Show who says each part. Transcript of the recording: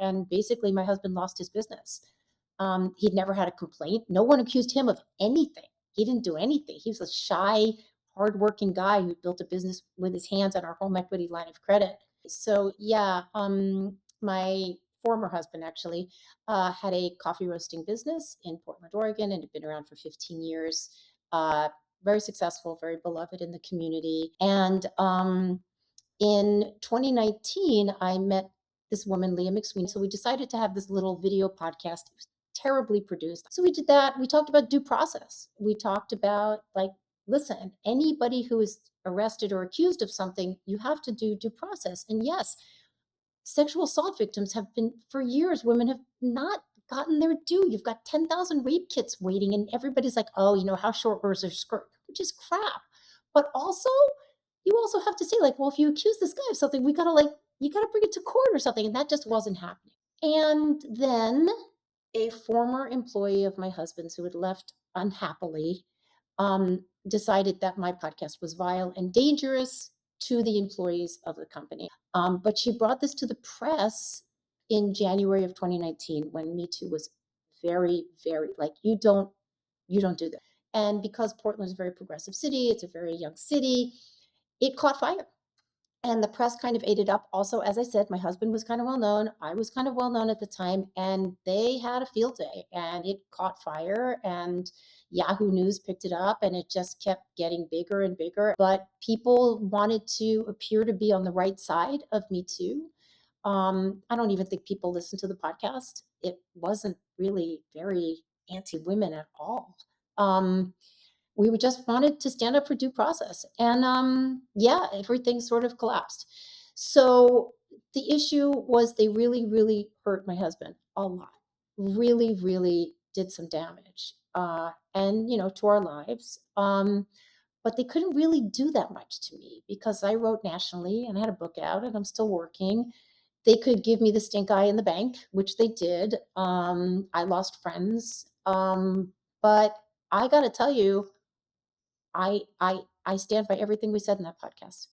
Speaker 1: And basically, my husband lost his business. He'd never had a complaint. No one accused him of anything. He didn't do anything. He was a shy, hardworking guy who built a business with his hands on our home equity line of credit. So yeah, my former husband actually had a coffee roasting business in Portland, Oregon, and had been around for 15 years. Uh, very successful, very beloved in the community. And in 2019, I met this woman, Leah McSweeney. So we decided to have this little video podcast. It was terribly produced. So we did that. We talked about due process. We talked about, like, listen, anybody who is arrested or accused of something, you have to do due process. And yes, sexual assault victims have been, for years, women have not gotten their due. You've got 10,000 rape kits waiting, and everybody's like, oh, how short was her skirt, which is crap. But also, you also have to say, like, well, if you accuse this guy of something, we gotta, like, you gotta bring it to court or something. And that just wasn't happening. And then a former employee of my husband's who had left unhappily decided that my podcast was vile and dangerous to the employees of the company. But she brought this to the press in January of 2019 when Me Too was very, very, like, you don't do that. And because Portland is a very progressive city, it's a very young city, it caught fire. And the press kind of ate it up. Also, as I said, my husband was kind of well known. I was kind of well known at the time, and they had a field day, and it caught fire. And Yahoo News picked it up, and it just kept getting bigger and bigger. But people wanted to appear to be on the right side of Me Too. I don't even think people listened to the podcast. It wasn't really very anti-women at all. Um, we just wanted to stand up for due process. And yeah, everything sort of collapsed. So the issue was they really, really hurt my husband a lot. Really, really did some damage. And, to our lives. But they couldn't really do that much to me because I wrote nationally and I had a book out and I'm still working. They could give me the stink eye in the bank, which they did. I lost friends. But I got to tell you, I stand by everything we said in that podcast.